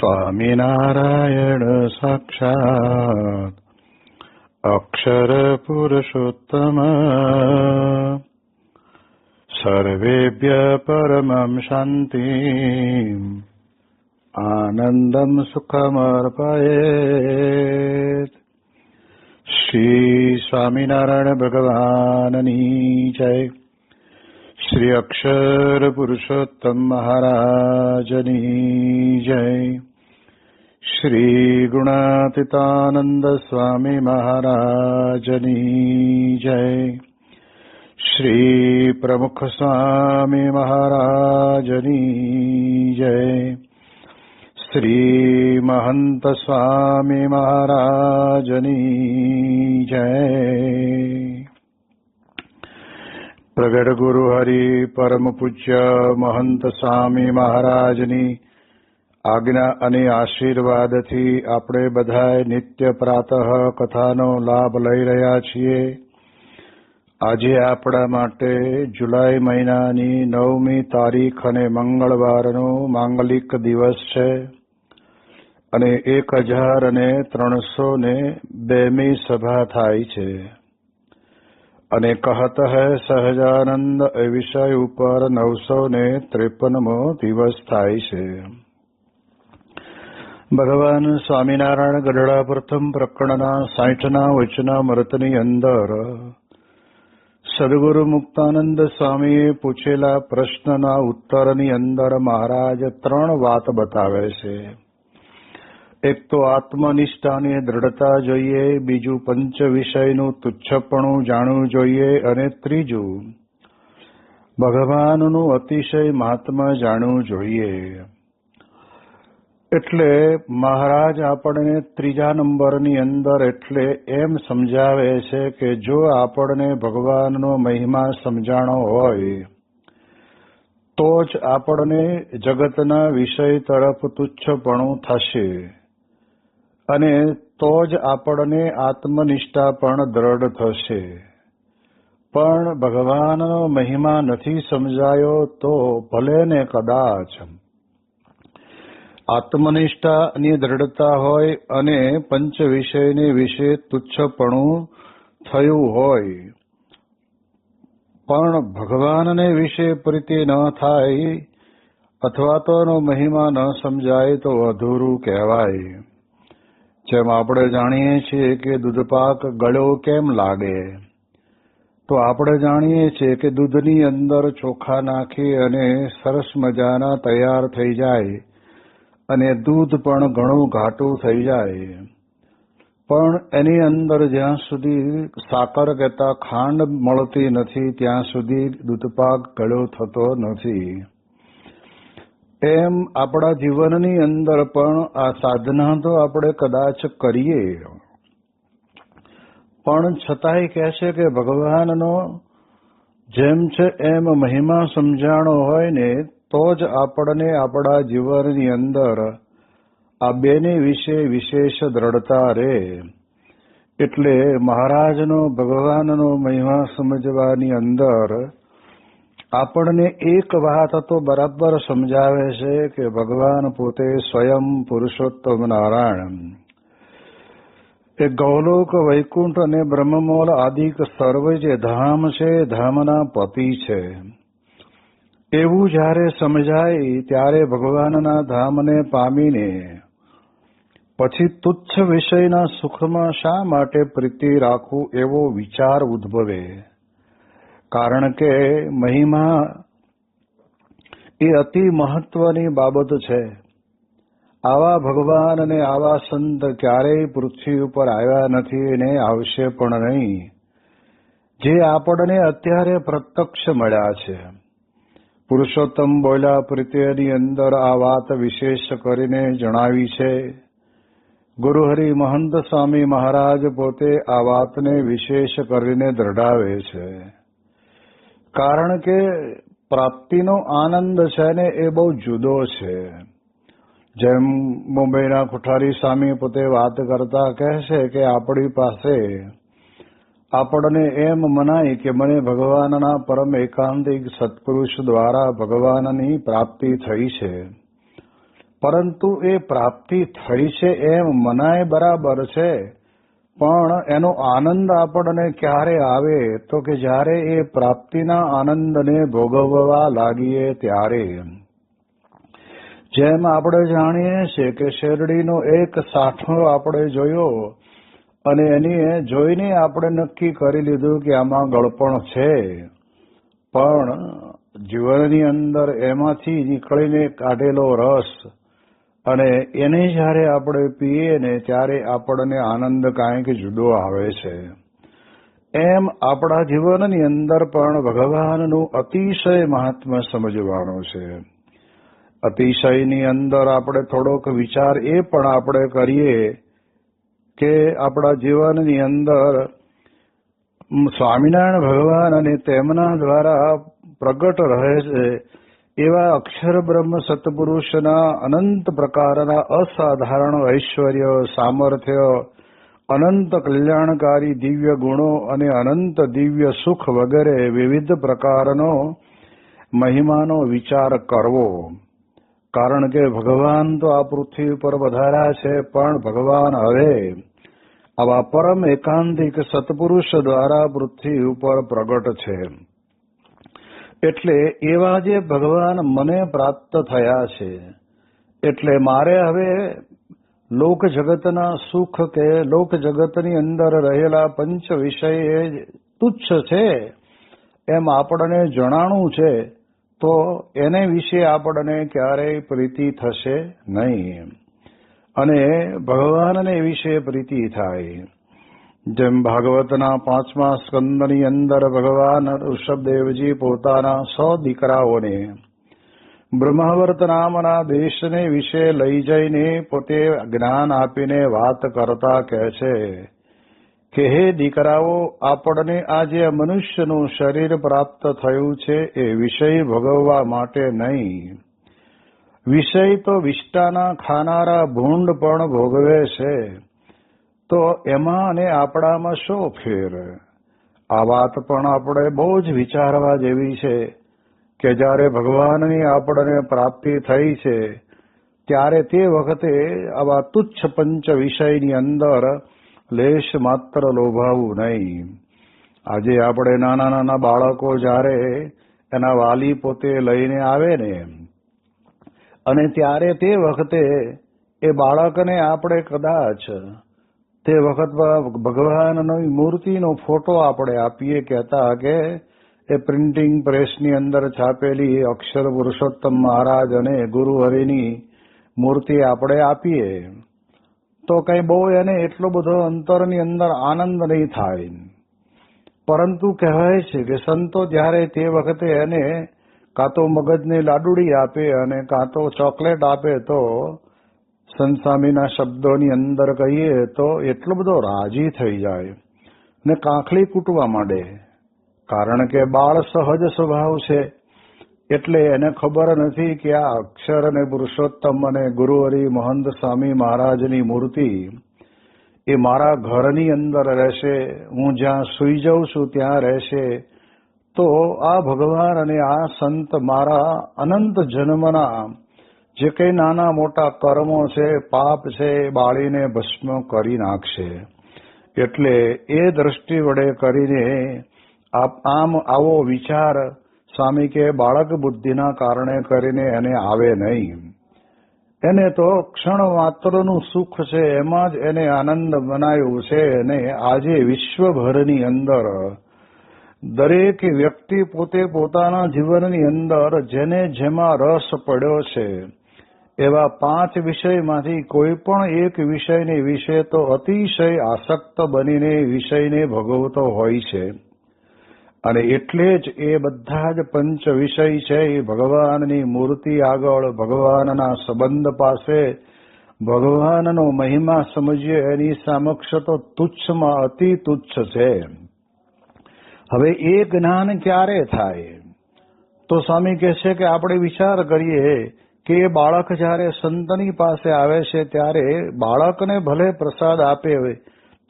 સ્વામિનારાયણ સાક્ષાત અક્ષર પુરુષોત્તમ સર્વેભ્ય પરમં શાંતિ આનંદમ સુખમર્પયેત. શ્રી સ્વામિનારાયણ ભગવાનની જય. શ્રી અક્ષર પુરુષોત્તમ મહારાજની જય. શ્રી ગુણાતીતાનંદ સ્વામી મહારાજની જય. શ્રી પ્રમુખ સ્વામી મહારાજની જય. શ્રી મહંત સ્વામી મહારાજની જય. પ્રગટ ગુરુ હરિ પરમ પૂજ્ય મહંત સ્વામી મહારાજની આજ્ઞા અને આશીર્વાદથી આપણે બધાએ નિત્ય પ્રાતઃ કથાનો લાભ લઈ રહ્યા છીએ. આજે આપણા માટે જુલાઈ મહિનાની 9મી તારીખ અને મંગળવારનો માંગલિક દિવસ છે અને 1302મી સભા થાય છે. અને કહત હૈ સહજાનંદ એ વિષય ઉપર 953મો દિવસ થાય છે. ભગવાન સ્વામિનારાયણ ગઢડા પ્રથમ પ્રકરણના 60ના વચનામૃતની અંદર સદગુરુ મુક્તાનંદ સ્વામીએ પૂછેલા પ્રશ્નના ઉત્તરની અંદર મહારાજ 3 વાત બતાવે છે. એક તો આત્મનિષ્ઠાની દ્રઢતા જોઈએ, બીજું પંચ વિષયનું તુચ્છપણું જાણવું જોઈએ અને ત્રીજું ભગવાનનું અતિશય મહાત્મા જાણવું જોઈએ. એટલે મહારાજ આપણને 3જા નંબરની અંદર એટલે એમ સમજાવે છે કે જો આપણને ભગવાનનો મહિમા સમજાણો હોય તો જ આપણને જગતના વિષય તરફ તુચ્છપણું થશે અને તો જ આપણને આત્મનિષ્ઠા પણ દ્રઢ થશે. પણ ભગવાનનો મહિમા નથી સમજાયો તો ભલે ને કદાચ આત્મનિષ્ઠાની દ્રઢતા હોય અને પંચ વિષયને વિશે તુચ્છપણું થયું હોય પણ ભગવાનને વિશે પ્રીતિ ન થાય અથવા તો એનો મહિમા ન સમજાય તો અધૂરું કહેવાય. જેમ આપણે જાણીએ છીએ કે દૂધપાક ગળ્યો કેમ લાગે, તો આપણે જાણીએ છીએ કે દૂધની અંદર ચોખા નાખી અને સરસ મજાના તૈયાર થઈ જાય અને દૂધ પણ ઘણું ઘાટું થઈ જાય, પણ એની અંદર જ્યાં સુધી સાકર કહેતા ખાંડ મળતી નથી ત્યાં સુધી દૂધપાક ગળ્યો થતો નથી. એમ આપણા જીવનની અંદર પણ આ સાધના તો આપણે કદાચ કરીએ પણ છતાંય કહે છે કે ભગવાનનો જેમ છે એમ મહિમા સમજાણો હોય ને તો જ આપણને આપણા જીવનની અંદર આ બેને વિશે વિશેષ દ્રઢતા રહે. એટલે મહારાજનો ભગવાનનો મહિમા સમજવાની અંદર આપણને એક વાત તો બરાબર સમજાવે છે કે ભગવાન પોતે સ્વયં પુરુષોત્તમ નારાયણ એ ગૌલોક વૈકુંઠ અને બ્રહ્મમોલ આદિક સર્વ જે ધામ છે ધામના પતિ છે. એવું જ્યારે સમજાય ત્યારે ભગવાનના ધામને પામીને પછી તુચ્છ વિષયના સુખમાં શા માટે પ્રીતિ રાખવું એવો વિચાર ઉદ્ભવે. કારણ કે મહિમા એ અતિ મહત્વની બાબત છે. આવા ભગવાન અને આવા સંત ક્યારેય પૃથ્વી ઉપર આવ્યા નથી અને આવશે પણ નહીં, જે આપણને અત્યારે પ્રત્યક્ષ મળ્યા છે. પુરુષોત્તમ બોલ્યા પ્રીતિની અંદર આ વાત વિશેષ કરીને જણાવી છે. ગુરુહરિ મહંત સ્વામી મહારાજ પોતે આ વાતને વિશેષ કરીને દ્રઢાવે છે. કારણ કે પ્રાપ્તિનો આનંદ છે ને એ બહુ જુદો છે. જેમ મુંબઈના કોઠારી સ્વામી પોતે વાત કરતા કહે છે કે આપણી પાસે આપણને એમ મનાય કે મને ભગવાનના પરમ એકાંતિક સત્પુરુષ દ્વારા ભગવાનની પ્રાપ્તિ થઈ છે, પરંતુ એ પ્રાપ્તિ થઈ છે એમ મનાય બરાબર છે, પણ એનો આનંદ આપણને ક્યારે આવે તો કે જ્યારે એ પ્રાપ્તિના આનંદને ભોગવવા લાગીએ ત્યારે. જેમ આપણે જાણીએ છીએ કે શેરડીનો એક સાઠો આપણે જોયો અને એની જોઈને આપણે નક્કી કરી લીધું કે આમાં ગળપણ છે, પણ જીવનની અંદર એમાંથી નીકળીને કાઢેલો રસ અને એને જ્યારે આપણે પીએ ને ત્યારે આપણને આનંદ કાંઈક જુદો આવે છે. એમ આપણા જીવનની અંદર પણ ભગવાનનું અતિશય મહાત્મ્ય સમજવાનું છે. અતિશયની અંદર આપણે થોડોક વિચાર એ પણ આપણે કરીએ કે આપણા જીવનની અંદર સ્વામિનારાયણ ભગવાન અને તેમના દ્વારા પ્રગટ રહે છે એવા અક્ષર બ્રહ્મ સત્પુરુષના અનંત પ્રકારના અસાધારણ ઐશ્વર્ય, સામર્થ્ય, અનંત કલ્યાણકારી દિવ્ય ગુણો અને અનંત દિવ્ય સુખ વગેરે વિવિધ પ્રકારનો મહિમાનો વિચાર કરવો. કારણ કે ભગવાન તો આ પૃથ્વી પર વધાર્યા છે, પણ ભગવાન હવે આવા પરમ એકાંતિક સત્પુરુષ દ્વારા પૃથ્વી ઉપર પ્રગટ છે. એટલે એવા જે ભગવાન મને પ્રાપ્ત થયા છે, એટલે મારે હવે લોક જગતના સુખ કે લોક જગતની અંદર રહેલા પંચ વિષય એ તુચ્છ છે એમ આપણને જણાણું છે, તો એને વિશે આપણને ક્યારેય પ્રીતિ થશે નહીં અને ભગવાનને વિશે પ્રીતિ થાય. જેમ ભાગવતના 5મા સ્કંદની અંદર ભગવાન ઋષભદેવજી પોતાના 100 દીકરાઓને બ્રહ્માવર્ત નામના દેશને વિશે લઈ જઈને પોતે જ્ઞાન આપીને વાત કરતા કહે છે કે હે દીકરાઓ, આપણને આજે મનુષ્યનું શરીર પ્રાપ્ત થયું છે એ વિષય ભોગવવા માટે નહીં. વિષય તો વિષ્ટાના ખાનારા ભૂંડ પણ ભોગવે છે, તો એમાં અને આપણામાં શો ફેર? આ વાત પણ આપણે બહુ જ વિચારવા જેવી છે કે જ્યારે ભગવાનની આપણને પ્રાપ્તિ થઈ છે ત્યારે તે વખતે આવા તુચ્છ પંચ વિષયની અંદર લેશ માત્ર લોભાવું નહીં. આજે આપણે નાના નાના બાળકો જ્યારે એના વાલી પોતે લઈને આવે ને અને ત્યારે તે વખતે એ બાળકને આપણે કદાચ તે વખતમાં ભગવાનની મૂર્તિનો ફોટો આપણે આપીએ, કહેતા કે એ પ્રિન્ટિંગ પ્રેસની અંદર છાપેલી અક્ષર પુરુષોત્તમ મહારાજ અને ગુરુ હરિની મૂર્તિ આપણે આપીએ તો કઈ બહુ એને એટલો બધો અંતરની અંદર આનંદ નહીં થાય. પરંતુ કહેવાય છે કે સંતો જ્યારે તે વખતે એને કાં તો મગજની લાડુડી આપે અને કાં તો ચોકલેટ આપે તો સંત સ્વામીના શબ્દોની અંદર કહીએ તો એટલો બધો રાજી થઈ જાય ને કાંખલી કૂટવા માંડે. કારણ કે બાળ સહજ સ્વભાવ છે, એટલે એને ખબર નથી કે આ અક્ષર અને પુરુષોત્તમ અને ગુરુહરિ મહંત સ્વામી મહારાજની મૂર્તિ એ મારા ઘરની અંદર રહેશે, હું જ્યાં સૂઈ જાઉં છું ત્યાં રહેશે. તો આ ભગવાન અને આ સંત મારા અનંત જન્મના જે કંઈ નાના મોટા કર્મો છે, પાપ છે, એ બાળીને ભસ્મ કરી નાખશે. એટલે એ દ્રષ્ટિ વડે કરીને આમ આવો વિચાર સ્વામી કે બાળક બુદ્ધિના કારણે કરીને એને આવે નહીં. એને તો ક્ષણ માત્રનું સુખ છે, એમાં જ એને આનંદ બનાવ્યું છે. અને આજે વિશ્વભરની અંદર દરેક વ્યક્તિ પોતે પોતાના જીવનની અંદર જેને જેમાં રસ પડ્યો છે એવા 5 વિષયમાંથી કોઈ પણ એક વિષયને વિશે તો અતિશય આસક્ત બનીને વિષયને ભોગવતો હોય છે. અને એટલે જ એ બધા જ પંચ વિષય છે એ ભગવાનની મૂર્તિ આગળ, ભગવાનના સંબંધ પાસે, ભગવાનનો મહિમા સમજીએ એની સમક્ષ તો તુચ્છમાં અતિ તુચ્છ છે. હવે એ જ્ઞાન ક્યારે થાય? તો સ્વામી કહે છે કે આપણે વિચાર કરીએ કે એ બાળક જ્યારે સંતની પાસે આવે છે ત્યારે બાળકને ભલે પ્રસાદ આપે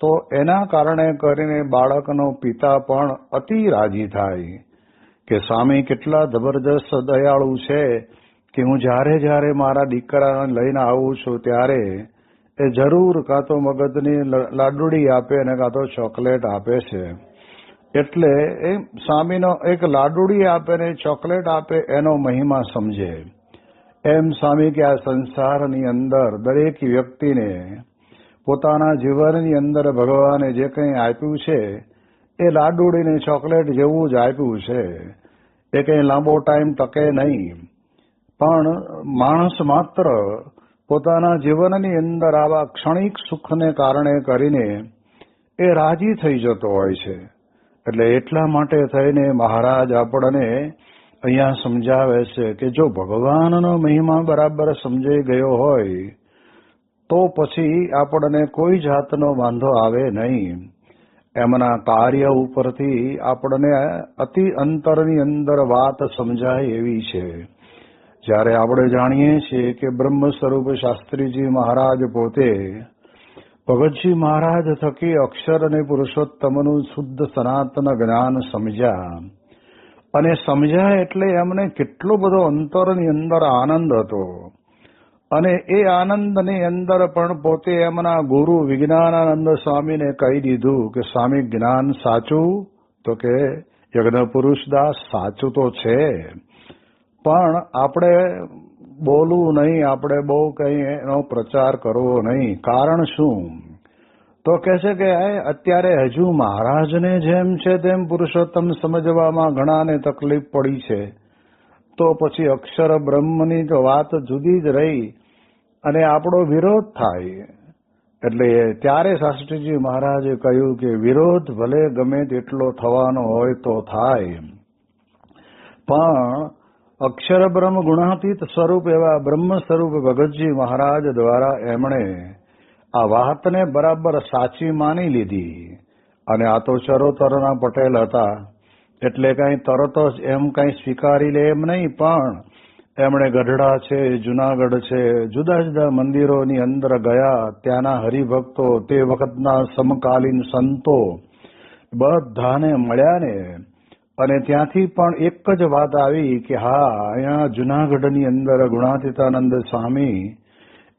તો એના કારણે કરીને બાળકનો પિતા પણ અતિ રાજી થાય કે સ્વામી કેટલા જબરજસ્ત દયાળુ છે કે હું જ્યારે જ્યારે મારા દીકરાને લઈને આવું છું ત્યારે એ જરૂર કાં તો મગજની લાડુડી આપે અને કાં તો ચોકલેટ આપે છે. એટલે એ સ્વામીનો એક લાડુડી આપે ને ચોકલેટ આપે એનો મહિમા સમજે. એમ સ્વામી કે આ સંસારની અંદર દરેક વ્યક્તિને પોતાના જીવનની અંદર ભગવાને જે કંઈ આપ્યું છે એ લાડુડીને ચોકલેટ જેવું જ આપ્યું છે. એ કંઈ લાંબો ટાઈમ ટકે નહીં. પણ માણસ માત્ર પોતાના જીવનની અંદર આવા ક્ષણિક સુખને કારણે કરીને એ રાજી થઈ જતો હોય છે. એટલે એટલા માટે થઈને મહારાજ આપણને અહીંયા સમજાવે છે કે જો ભગવાનનો મહિમા બરાબર સમજાઈ ગયો હોય તો પછી આપણને કોઈ જાતનો વાંધો આવે નહીં. એમના કાર્ય ઉપરથી આપણને અતિ અંતરની અંદર વાત સમજાય એવી છે. જ્યારે આપણે જાણીએ છીએ કે બ્રહ્મ સ્વરૂપ શાસ્ત્રીજી મહારાજ પોતે ભગતજી મહારાજ થકી અક્ષર અને પુરુષોત્તમનું શુદ્ધ સનાતન જ્ઞાન સમજ્યા. અને સમજ્યા એટલે એમને કેટલો બધો અંતરની અંદર આનંદ હતો. અને એ આનંદની અંદર પણ પોતે એમના ગુરુ વિજ્ઞાનાનંદ સ્વામીને કહી દીધું કે સ્વામી જ્ઞાન સાચું? તો કે યજ્ઞ પુરુષદાસ સાચું તો છે, પણ આપણે બોલવું નહીં, આપણે બહુ કંઈ એનો પ્રચાર કરવો નહીં. કારણ શું? તો કહે છે કે અત્યારે હજુ મહારાજને જેમ છે તેમ પુરુષોત્તમ સમજવામાં ઘણાને તકલીફ પડી છે. તો પછી અક્ષર બ્રહ્મની તો વાત જુદી જ રહી અને આપણો વિરોધ થાય. એટલે ત્યારે શાસ્ત્રીજી મહારાજે કહ્યું કે વિરોધ ભલે ગમે તેટલો થવાનો હોય તો થાય, પણ અક્ષર બ્રહ્મ ગુણાતીત સ્વરૂપ એવા બ્રહ્મ સ્વરૂપ ભગતજી મહારાજ દ્વારા એમણે આ વાતને બરાબર સાચી માની લીધી. અને આ તો ચરોતરના પટેલ હતા એટલે કઈ તરત જ એમ કઈ સ્વીકારી લે એમ નહીં, પણ એમણે ગઢડા છે, જુનાગઢ છે, જુદા જુદા મંદિરોની અંદર ગયા. ત્યાંના હરિભક્તો, તે વખતના સમકાલીન સંતો બધાને મળ્યા ને અને ત્યાંથી પણ એક જ વાત આવી કે હા, અહીંયા જુનાગઢની અંદર ગુણાતીતાનંદ સ્વામી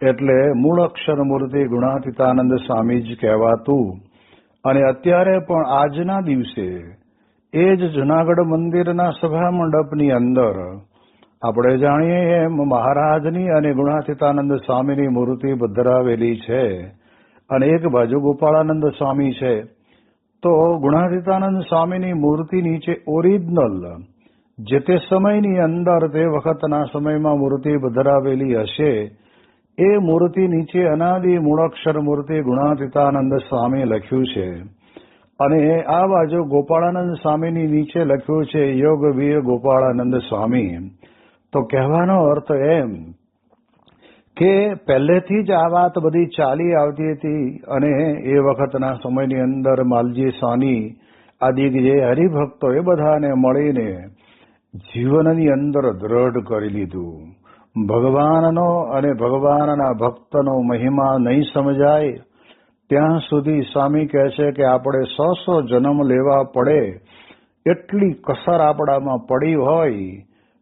એટલે મૂળ અક્ષર મૂર્તિ ગુણાતીતાનંદ સ્વામી જ કહેવાતું. અને અત્યારે પણ આજના દિવસે એ જ જુનાગઢ મંદિરના સભા મંડપની અંદર આપણે જાણીએ એમ મહારાજની અને ગુણાતીતાનંદ સ્વામીની મૂર્તિ પધરાવેલી છે. અને એક બાજુ ગોપાળાનંદ સ્વામી છે. તો ગુણાતીતાનંદ સ્વામીની મૂર્તિ નીચે ઓરિજિનલ જે તે સમયની અંદર તે વખતના સમયમાં મૂર્તિ પધરાવેલી હશે એ મૂર્તિ નીચે અનાદિ મૂળાક્ષર મૂર્તિ ગુણાતીતાનંદ સ્વામી લખ્યું છે. અને આ બાજુ ગોપાળાનંદ સ્વામીની નીચે લખ્યું છે યોગવીર ગોપાળાનંદ સ્વામી. તો કહેવાનો અર્થ એમ કે પહેલેથી જ આ વાત બધી ચાલી આવતી હતી. અને એ વખતના સમયની અંદર માલજી સ્વામી આદિ જે હરિભક્તો એ બધાને મળીને જીવનની અંદર દ્રઢ કરી લીધું. ભગવાનનો અને ભગવાનના ભક્તનો મહિમા નહીં સમજાય ત્યાં સુધી સ્વામી કહે છે કે આપણે 100 જન્મ લેવા પડે એટલી કસર આપણામાં પડી હોય,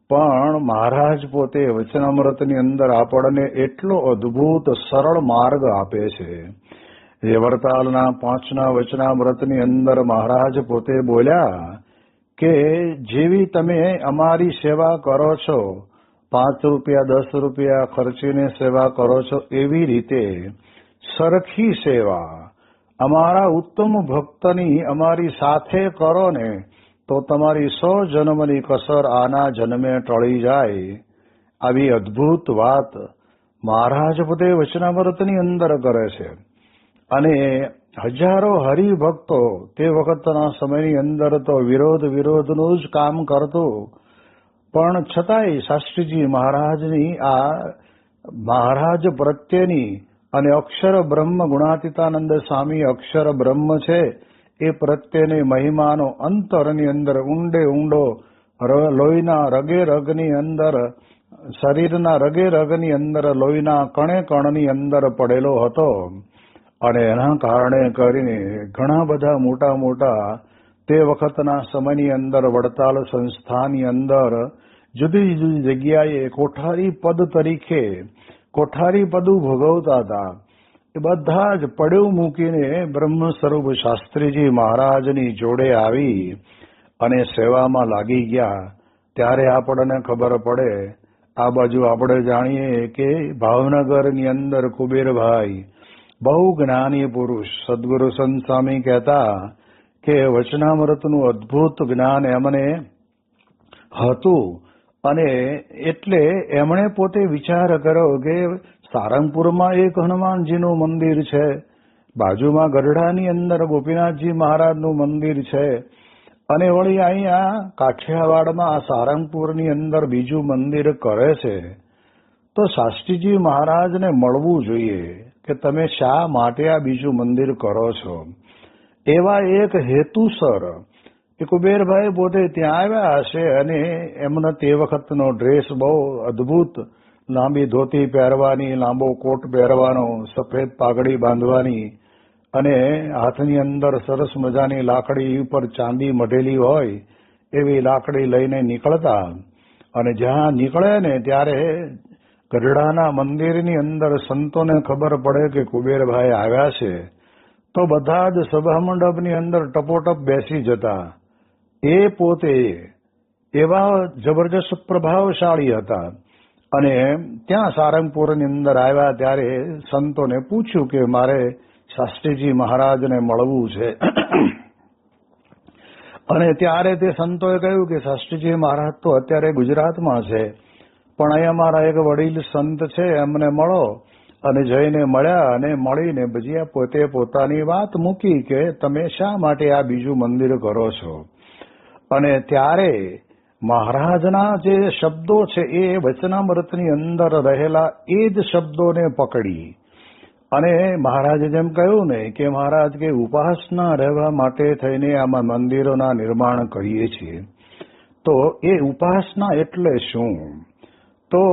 પણ મહારાજ પોતે વચનામૃતની અંદર આપણને એટલો અદ્ભુત સરળ માર્ગ આપે છે. જે વરતાલના 5ના વચનામૃતની અંદર મહારાજ પોતે બોલ્યા કે જેવી તમે અમારી સેવા કરો છો, 5 રૂપિયા 10 રૂપિયા ખર્ચીને સેવા કરો છો, એવી રીતે સરખી સેવા અમારા ઉત્તમ ભક્તની અમારી સાથે કરો ને તો તમારી 100 જન્મની કસર આના જન્મે ટળી જાય. આવી અદ્ભુત વાત મહારાજ પોતે વચનામૃતની અંદર કરે છે. અને હજારો હરિભક્તો તે વખતના સમયની અંદર તો વિરોધનું જ કામ કરતું, પણ છતાંય શાસ્ત્રીજી મહારાજની આ મહારાજ પ્રત્યેની અને અક્ષર બ્રહ્મ ગુણાતીતાનંદ સ્વામી અક્ષર બ્રહ્મ છે એ પ્રત્યેની મહિમાનો અંતરની અંદર ઊંડે ઊંડો લોહીના રગે રગની અંદર, શરીરના રગે રગની અંદર, લોહીના કણે કણની અંદર પડેલો હતો. અને એના કારણે કરીને ઘણા બધા મોટા મોટા તે વખતના સમયની અંદર વડતાલ સંસ્થાની અંદર જુદી જુદી જગ્યાએ કોઠારી પદ તરીકે કોઠારી પદું ભોગવતા હતા. એ બધા જ પડ્યું મૂકીને બ્રહ્મ સ્વરૂપ શાસ્ત્રીજી મહારાજની જોડે આવી અને સેવામાં લાગી ગયા. ત્યારે આપણને ખબર પડે, આ બાજુ આપણે જાણીએ કે ભાવનગરની અંદર કુબેરભાઈ બહુ જ્ઞાની પુરુષ સદગુરુ સંત સ્વામી કહેતા કે વચનામૃતનું અદ્ભુત જ્ઞાન એમને હતું. અને એટલે એમણે પોતે વિચાર કર્યો કે સારંગપુરમાં એક હનુમાનજીનું મંદિર છે, બાજુમાં ગઢડાની અંદર ગોપીનાથજી મહારાજનું મંદિર છે, અને વળી અહીંયા કાઠિયાવાડમાં આ સારંગપુરની અંદર બીજું મંદિર કરે છે. તો શાસ્ત્રીજી મહારાજને મળવું જોઈએ કે તમે શા માટે આ બીજું મંદિર કરો છો. એવા એક હેતુસર એ કુબેરભાઈ પોતે ત્યાં આવ્યા હશે અને એમનો તે વખતનો ડ્રેસ બહુ અદ્ભુત, લાંબી ધોતી પહેરવાની, લાંબો કોટ પહેરવાનો, સફેદ પાઘડી બાંધવાની અને હાથની અંદર સરસ મજાની લાકડી ઉપર ચાંદી મઢેલી હોય એવી લાકડી લઈને નીકળતા. અને જ્યાં નીકળે ને ત્યારે ગઢડાના મંદિરની અંદર સંતોને ખબર પડે કે કુબેરભાઈ આવ્યા છે તો બધા જ સભા મંડપની અંદર ટપોટપ બેસી જતા. એ પોતે એવા જબરજસ્ત પ્રભાવશાળી હતા. અને ત્યાં સારંગપુરની અંદર આવ્યા ત્યારે સંતોને પૂછ્યું કે મારે શાસ્ત્રીજી મહારાજને મળવું છે. અને ત્યારે તે સંતોએ કહ્યું કે શાસ્ત્રીજી મહારાજ તો અત્યારે ગુજરાતમાં છે, પણ અહીંયા મારા એક વડીલ સંત છે, એમને મળો. અને જઈને મળ્યા અને મળીને પછી પોતે પોતાની વાત મૂકી કે તમે શા માટે આ બીજું મંદિર કરો છો. અને ત્યારે મહારાજના જે શબ્દો છે એ વચનામૃતની અંદર રહેલા એ જ શબ્દોને પકડી અને મહારાજે જેમ કહ્યું ને કે મહારાજ કે ઉપાસના રહેવા માટે થઈને આમાં મંદિરોના નિર્માણ કરીએ છીએ. તો એ ઉપાસના એટલે શું? તો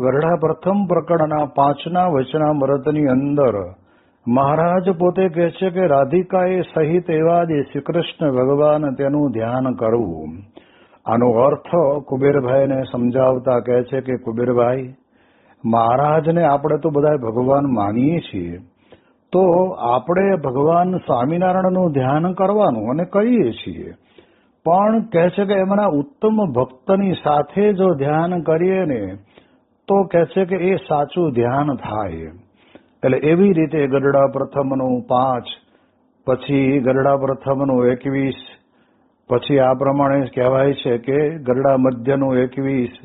ગરડા પ્રથમ પ્રકરણના 5ના વચનામૃતની અંદર મહારાજ પોતે કહે છે કે રાધિકાએ સહિત એવા જ શ્રી કૃષ્ણ ભગવાન તેનું ધ્યાન કરવું. આનો અર્થ કુબેરભાઈને સમજાવતા કહે છે કે કુબેરભાઈ, મહારાજને આપણે તો બધા ભગવાન માનીએ છીએ, તો આપણે ભગવાન સ્વામિનારાયણનું ધ્યાન કરવાનું અને કરીએ છીએ, પણ કહે છે કે એમના ઉત્તમ ભક્તની સાથે જો ધ્યાન કરીએ ને તો કહે છે કે એ સાચું ધ્યાન થાય. એટલે એવી રીતે ગરડા પ્રથમનું 5, પછી ગરડા પ્રથમનું 21, પછી આ પ્રમાણે કહેવાય છે કે ગરડા મધ્યનું 21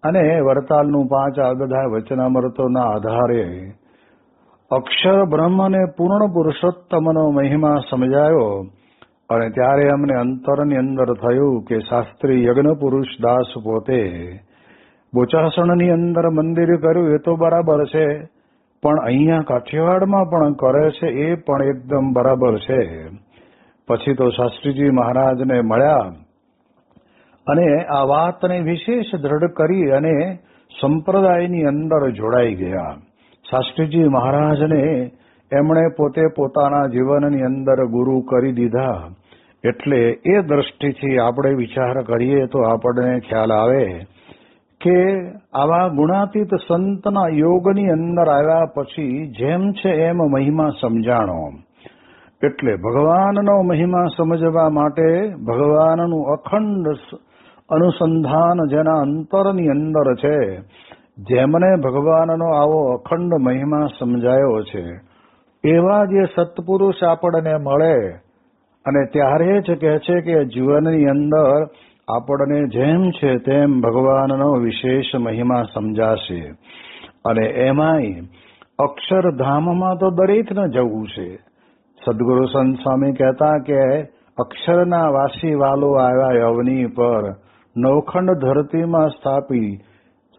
અને વરતાલનું 5, આ બધા વચનામૃતોના આધારે અક્ષર બ્રહ્મ અને પૂર્ણ પુરુષોત્તમનો મહિમા સમજાયો. અને ત્યારે અમને અંતરની અંદર થયું કે શાસ્ત્રી યજ્ઞ પુરુષ દાસ પોતે બોચાસણની અંદર મંદિર કર્યું એ તો બરાબર છે, પણ અહીંયા કાઠિયાવાડમાં પણ કરે છે એ પણ એકદમ બરાબર છે. પછી તો શાસ્ત્રીજી મહારાજને મળ્યા અને આ વાતને વિશેષ દ્રઢ કરી અને સંપ્રદાયની અંદર જોડાઈ ગયા. શાસ્ત્રીજી મહારાજને એમણે પોતે પોતાના જીવનની અંદર ગુરુ કરી દીધા. એટલે એ દ્રષ્ટિથી આપણે વિચાર કરીએ તો આપણને ખ્યાલ આવે કે આવા ગુણાતીત સંતના યોગની અંદર આવ્યા પછી જેમ છે એમ મહિમા સમજાણો. એટલે ભગવાનનો મહિમા સમજવા માટે ભગવાનનું અખંડ અનુસંધાન જેના અંતરની અંદર છે, જેમને ભગવાનનો આવો અખંડ મહિમા સમજાયો છે, એવા જે સત્પુરુષ આપણને મળે અને ત્યારે જ કહે છે કે જીવનની અંદર આપણને જેમ છે તેમ ભગવાનનો વિશેષ મહિમા સમજાશે. અને એમાંય અક્ષરધામમાં તો દરેકને જવું છે. સદગુરુ સંત સ્વામી કહેતા કે અક્ષરના વાસી વાલો આવ્યા અવની પર, નવખંડ ધરતીમાં સ્થાપી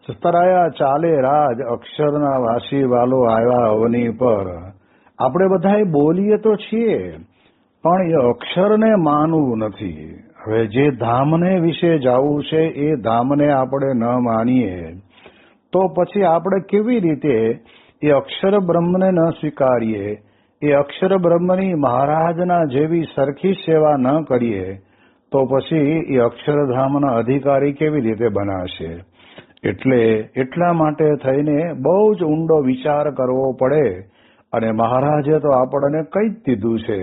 સતરાયા ચાલે રાજ, અક્ષરના વાસી વાલો આવ્યા અવની પર. આપણે બધા બોલીએ તો છીએ પણ એ અક્ષરને માનવું નથી. હવે જે ધામને વિશે જાવું છે એ ધામને આપણે ન માનીએ તો પછી આપણે કેવી રીતે એ અક્ષર બ્રહ્મને ન સ્વીકારીએ, એ અક્ષર બ્રહ્મની મહારાજના જેવી સરખી સેવા ન કરીએ તો પછી એ અક્ષરધામના અધિકારી કેવી રીતે બનાશે? એટલા માટે થઈને બહુ જ ઊંડો વિચાર કરવો પડે. અને મહારાજે તો આપણને કહી જ દીધું છે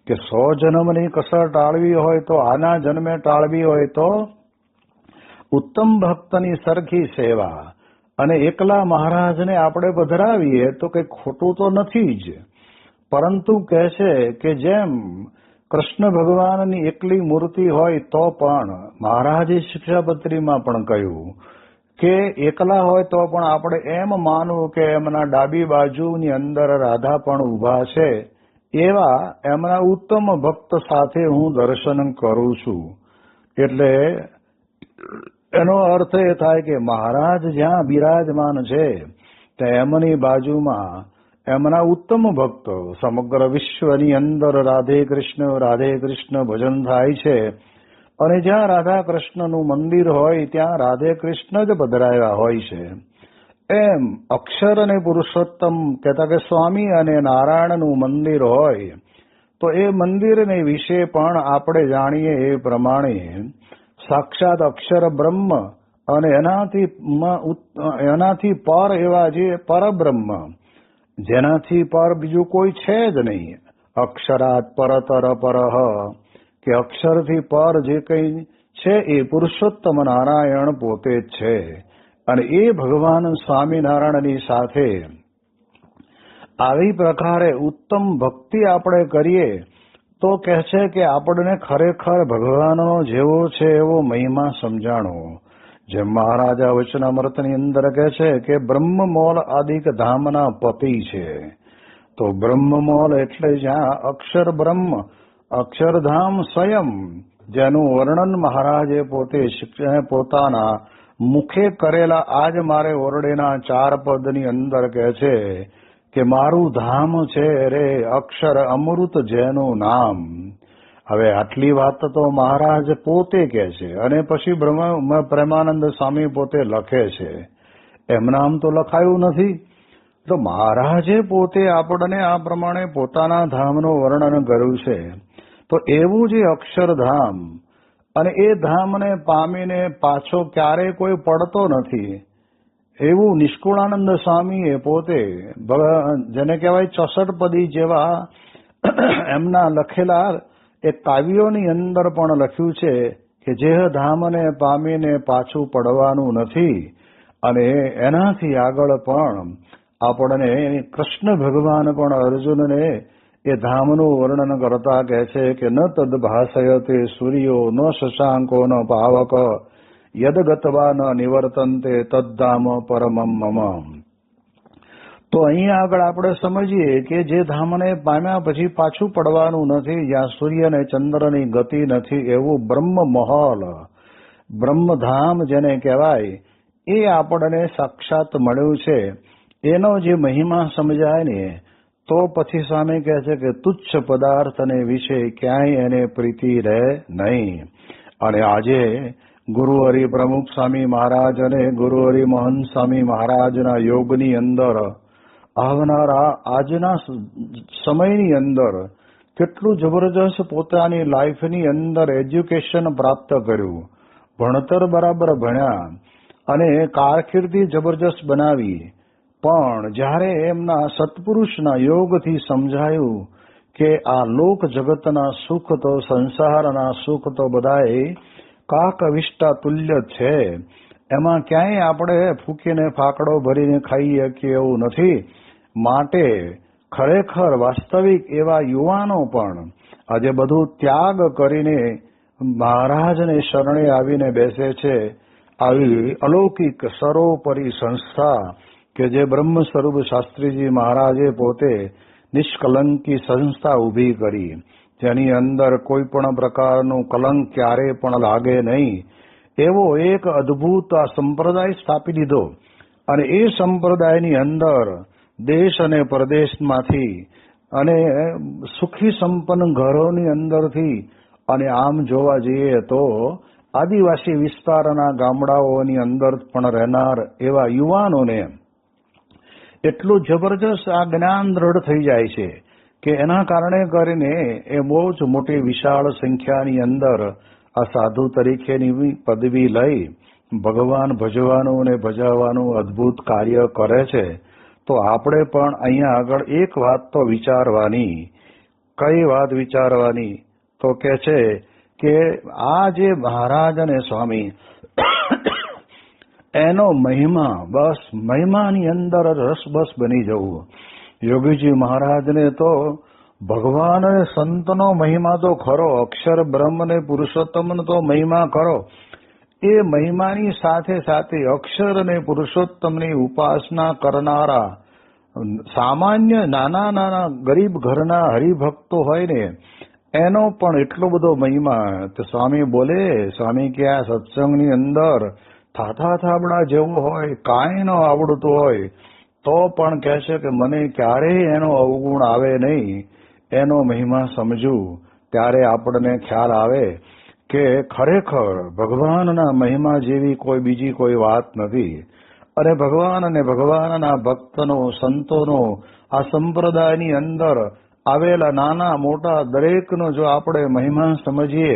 કે 100 જન્મની કસર ટાળવી હોય તો આના જન્મે ટાળવી હોય તો ઉત્તમ ભક્તની સરખી સેવા. અને એકલા મહારાજને આપણે પધરાવીએ તો કંઈ ખોટું તો નથી જ, પરંતુ કહે છે કે જેમ કૃષ્ણ ભગવાનની એકલી મૂર્તિ હોય તો પણ મહારાજે શિક્ષાપત્રીમાં પણ કહ્યું કે એકલા હોય તો પણ આપણે એમ માનવું કે એમના ડાબી બાજુની અંદર રાધા પણ ઊભા છે, એવા એમના ઉત્તમ ભક્ત સાથે હું દર્શન કરું છું. એટલે એનો અર્થ એ થાય કે મહારાજ જ્યાં બિરાજમાન છે ત્યાં એમની બાજુમાં એમના ઉત્તમ ભક્તો સમગ્ર વિશ્વની અંદર રાધે કૃષ્ણ ભજન થાય છે. અને જ્યાં રાધા કૃષ્ણનું મંદિર હોય ત્યાં રાધે કૃષ્ણ જ પધરાયા હોય છે. એમ અક્ષર અને પુરુષોત્તમ કહેતા કે સ્વામી અને નારાયણનું મંદિર હોય તો એ મંદિરને વિશે પણ આપણે જાણીએ એ પ્રમાણે સાક્ષાત અક્ષર બ્રહ્મ અને એનાથી પર એવા જે પરબ્રહ્મ, જેનાથી પર બીજું કોઈ છે જ નહીં. અક્ષરાત પરતર પરહ, કે અક્ષરથી પર જે કંઈ છે એ પુરુષોત્તમ નારાયણ પોતે જ છે. અને એ ભગવાન સ્વામિનારાયણની સાથે આવી પ્રકારે ઉત્તમ ભક્તિ આપણે કરીએ તો કહે છે કે આપણને ખરેખર ભગવાનનો જેવો છે એવો મહિમા સમજાણો. જેમ મહારાજા વચનામૃતની અંદર કહે છે કે બ્રહ્મમોલ આદિક ધામના પતિ છે. તો બ્રહ્મમોલ એટલે જ્યાં અક્ષર બ્રહ્મ, અક્ષરધામ સ્વયં, જેનું વર્ણન મહારાજે પોતે પોતાના મુખે કરેલા આજ મારે ઓરડેના 4 પદની અંદર કહે છે કે મારું ધામ છે રે અક્ષર અમૃત જેનું નામ. હવે આટલી વાત તો મહારાજ પોતે કહે છે અને પછી પ્રેમાનંદ સ્વામી પોતે લખે છે. એમના આમ તો લખાયું નથી. તો મહારાજે પોતે આપણને આ પ્રમાણે પોતાના ધામનું વર્ણન કર્યું છે. તો એવું જે અક્ષરધામ, અને એ ધામને પામીને પાછો ક્યારેય કોઈ પડતો નથી, એવું નિષ્કુળાનંદ સ્વામીએ પોતે જેને કહેવાય 64 પદી જેવા એમના લખેલા એ કાવ્યોની અંદર પણ લખ્યું છે કે જે ધામને પામીને પાછું પડવાનું નથી. અને એનાથી આગળ પણ આપણને કૃષ્ણ ભગવાન પણ અર્જુનને એ ધામનું વર્ણન કરતા કહે છે કે ન તદ ભાષયતે સૂર્યો ન શશાંકો ન પાવક યદગત્વા ન નિવર્તન્તે તદ્ધામ પરમમ મમ. તો અહીંયા આગળ આપણે સમજીએ કે જે ધામને પામ્યા પછી પાછું પડવાનું નથી, જ્યાં સૂર્ય અને ચંદ્રની ગતિ નથી, એવું બ્રહ્મમહોલ, બ્રહ્મધામ જેને કહેવાય, એ આપણને સાક્ષાત મળ્યું છે. એનો જે મહિમા સમજાય ને તો પછી સ્વામી કહે છે કે તુચ્છ પદાર્થને વિશે ક્યાંય એને પ્રીતિ રહે નહીં. અને આજે ગુરુહરિ પ્રમુખ સ્વામી મહારાજ અને ગુરુહરિ મહંત સ્વામી મહારાજના યોગની અંદર આવનારા આજના સમયની અંદર કેટલું જબરજસ્ત પોતાની લાઈફની અંદર એજ્યુકેશન પ્રાપ્ત કર્યું, ભણતર બરાબર ભણ્યા અને કારકિર્દી જબરજસ્ત બનાવી. પણ જ્યારે એમના સત્પુરુષના યોગથી સમજાયું કે આ લોક જગતના સુખ તો સંસારના સુખ તો બધાએ કાકવિષ્ટા તુલ્ય છે, એમાં ક્યાંય આપણે ફૂકીને ફાકડો ભરીને ખાઈ શકીએ એવું નથી. માટે ખરેખર વાસ્તવિક એવા યુવાનો પણ આજે બધું ત્યાગ કરીને મહારાજને શરણે આવીને બેસે છે. આવી અલૌકિક સર્વોપરી સંસ્થા કે જે બ્રહ્મ સ્વરૂપ શાસ્ત્રીજી મહારાજે પોતે નિષ્કલંકી સંસ્થા ઊભી કરી, જેની અંદર કોઈ પણ પ્રકારનું કલંક ક્યારેય પણ લાગે નહીં, એવો એક અદ્ભુત સંપ્રદાય સ્થાપી દીધો. અને એ સંપ્રદાયની અંદર દેશ અને પરદેશમાંથી અને સુખી સંપન્ન ઘરોની અંદરથી અને આમ જોવા જઈએ તો આદિવાસી વિસ્તારના ગામડાઓની અંદર પણ રહેનાર એવા યુવાનોને એટલું જબરજસ્ત આ જ્ઞાન દ્રઢ થઈ જાય છે કે એના કારણે કરીને એ બહુ જ મોટી વિશાળ સંખ્યાની અંદર આ સાધુ તરીકેની પદવી લઈ ભગવાન ભજવાનું અને ભજાવવાનું અદ્ભુત કાર્ય કરે છે, તો આપણે પણ અહીંયા આગળ એક વાત તો વિચારવાની. કઈ વાત વિચારવાની? તો કે છે કે આ જે મહારાજ અને સ્વામી એનો મહિમા, બસ મહિમાની અંદર રસબસ બની જવું. યોગીજી મહારાજને તો ભગવાન અને સંતનો મહિમા તો ખરો, અક્ષર બ્રહ્મ ને પુરુષોત્તમનો તો મહિમા ખરો. એ મહિમાની સાથે સાથે અક્ષર અને પુરુષોત્તમની ઉપાસના કરનારા સામાન્ય નાના નાના ગરીબ ઘરના હરિભક્તો હોય ને એનો પણ એટલો બધો મહિમા. તો સ્વામી બોલે, સ્વામી કે આ સત્સંગની અંદર થાથા થાબડા જેવું હોય, કાંઈ ન આવડતું હોય તો પણ કહે છે કે મને ક્યારેય એનો અવગુણ આવે નહીં, એનો મહિમા સમજું. ત્યારે આપણને ખ્યાલ આવે કે ખરેખર ભગવાનના મહિમા જેવી કોઈ બીજી કોઈ વાત નથી. અને ભગવાન અને ભગવાનના ભક્તનો, સંતોનો, આ સંપ્રદાયની અંદર આવેલા નાના મોટા દરેકનો જો આપણે મહિમા સમજીએ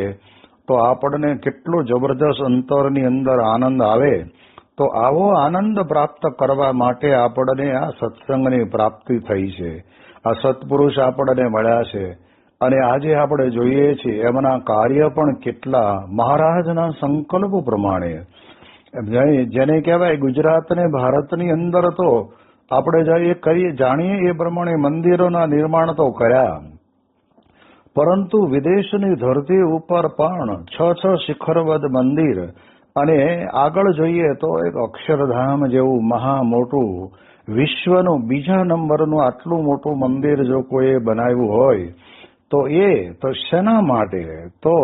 તો આપણને કેટલો જબરદસ્ત અંતરની અંદર આનંદ આવે. તો આવો આનંદ પ્રાપ્ત કરવા માટે આપણને આ સત્સંગની પ્રાપ્તિ થઈ છે. આ સત્પુરુષ આપણને મળ્યા છે અને આજે આપણે જોઈએ છીએ એમના કાર્ય પણ કેટલા મહારાજના સંકલ્પ પ્રમાણે, જેને કહેવાય ગુજરાત ને ભારતની અંદર તો આપણે જાણીએ એ પ્રમાણે મંદિરોના નિર્માણ તો કર્યા, પરંતુ વિદેશની ધરતી ઉપર પણ 6 શિખરવદ મંદિર, અને આગળ જોઈએ તો એક અક્ષરધામ જેવું મહા મોટું વિશ્વનું બીજા નંબરનું આટલું મોટું મંદિર જો કોઈએ બનાવ્યું હોય તો એ તો શેના માટે? તો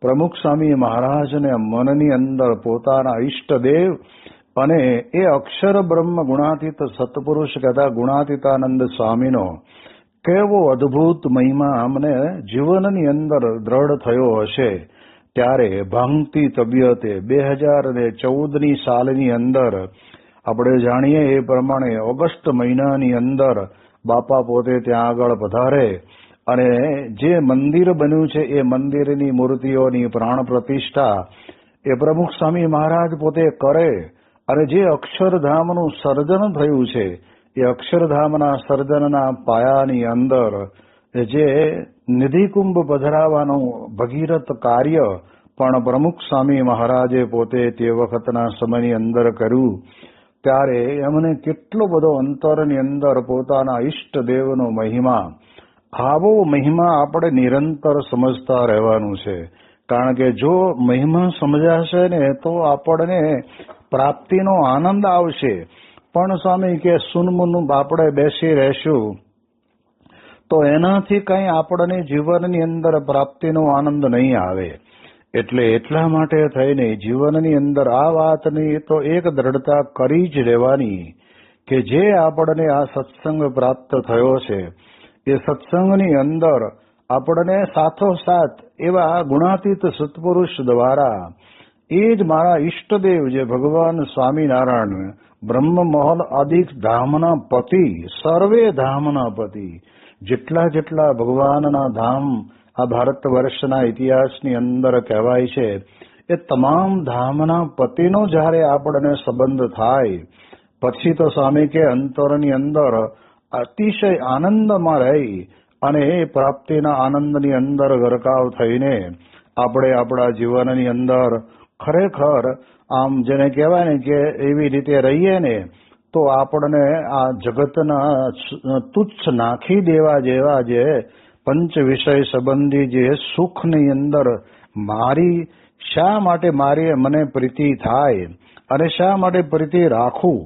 પ્રમુખ સ્વામી મહારાજને મનની અંદર પોતાના ઈષ્ટદેવ અને એ અક્ષર બ્રહ્મ ગુણાતીત સત્પુરુષ કહેતા ગુણાતીતાનંદ સ્વામીનો કેવો અદ્ભુત મહિમા અમને જીવનની અંદર દ્રઢ થયો હશે. ત્યારે ભાંગતી તબિયતે 2014ની સાલની અંદર આપણે જાણીએ એ પ્રમાણે ઓગસ્ટ મહિનાની અંદર બાપા પોતે ત્યાં આગળ પધારે અને જે મંદિર બન્યું છે એ મંદિરની મૂર્તિઓની પ્રાણ પ્રતિષ્ઠા એ પ્રમુખ સ્વામી મહારાજ પોતે કરે. અને જે અક્ષરધામનું સર્જન થયું છે એ અક્ષરધામના સર્જનના પાયાની અંદર જે નિધિકુંભ પધરાવાનું ભગીરથ કાર્ય પણ પ્રમુખ સ્વામી મહારાજે પોતે તે વખતના સમયની અંદર કર્યું. ત્યારે એમને કેટલો બધો અંતરની અંદર પોતાના ઈષ્ટદેવનો મહિમા, આવો મહિમા આપણે નિરંતર સમજતા રહેવાનું છે. કારણ કે જો મહિમા સમજાશે ને તો આપણને પ્રાપ્તિનો આનંદ આવશે. પણ સ્વામી કે સુનમુન આપણે બેસી રહેશું તો એનાથી કંઈ આપણને જીવનની અંદર પ્રાપ્તિનો આનંદ નહીં આવે. એટલે એટલા માટે થઈને જીવનની અંદર આ વાતની તો એક દ્રઢતા કરી જ રહેવાની કે જે આપણને આ સત્સંગ પ્રાપ્ત થયો છે એ સત્સંગની અંદર આપણને સાથોસાથ એવા ગુણાતીત સત્પુરુષ દ્વારા એ જ મારા ઈષ્ટદેવ જે ભગવાન સ્વામિનારાયણ બ્રહ્મમહલ આદિક ધામના પતિ, સર્વે ધામના પતિ, જેટલા જેટલા ભગવાનના ધામ આ ભારત વર્ષના ઇતિહાસની અંદર કહેવાય છે એ તમામ ધામના પતિનો જ્યારે આપણને સંબંધ થાય પછી તો સ્વામી કે અંતરની અંદર અતિશય આનંદમાં રહી અને એ પ્રાપ્તિના આનંદની અંદર ગરકાવ થઈને આપણે આપણા જીવનની અંદર ખરેખર આમ જેને કહેવાય ને કે એવી રીતે રહીએ ને તો આપણને આ જગતના તુચ્છ નાખી દેવા જેવા જે પંચ વિષય સંબંધી જે સુખની અંદર શા માટે મારી મને પ્રીતિ થાય અને શા માટે પ્રીતિ રાખું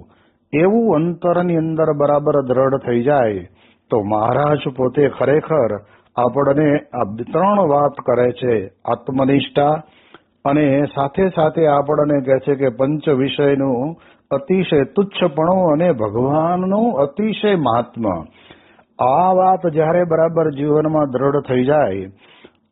એવું અંતરની અંદર બરાબર દ્રઢ થઈ જાય તો મહારાજ પોતે ખરેખર આપણને આ 3 વાત કરે છે. આત્મનિષ્ઠા અને સાથે સાથે આપણને કહે છે કે પંચ વિષયનું અતિશય તુચ્છપણું અને ભગવાનનું અતિશય મહાત્મા. આ વાત જ્યારે બરાબર જીવનમાં દ્રઢ થઈ જાય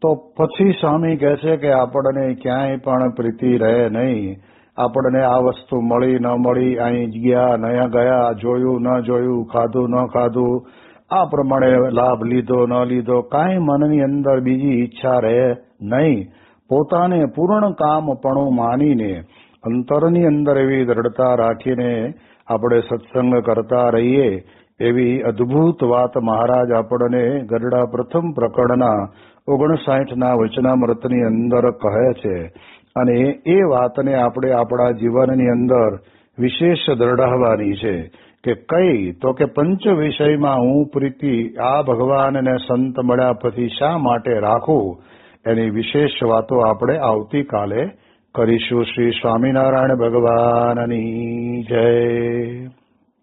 તો પછી સ્વામી કહે છે કે આપણને ક્યાંય પણ પ્રીતિ રહે નહીં. આપણને આ વસ્તુ મળી ન મળી, અહીં ગયા ન ગયા, જોયું ન જોયું, ખાધું ન ખાધું, આ પ્રમાણે લાભ લીધો ન લીધો, કાંઈ મનની અંદર બીજી ઈચ્છા રહે નહીં. પોતાને પૂર્ણ કામપણું માનીને અંતરની અંદર એવી દ્રઢતા રાખીને આપણે સત્સંગ કરતા રહીએ એવી અદ્ભુત વાત મહારાજ આપણને ગરડા પ્રથમ પ્રકરણના 59ના વચનામૃતની અંદર કહે છે. અને એ વાતને આપણે આપણા જીવનની અંદર વિશેષ દ્રઢવાની છે કે કઈ તો કે પંચ વિષયમાં હું પ્રીતિ આ ભગવાનને સંત મળ્યા પછી શા માટે રાખું એની વિશેષ વાતો આપણે આવતીકાલે કરીશું. શ્રી સ્વામિનારાયણ ભગવાનની જય.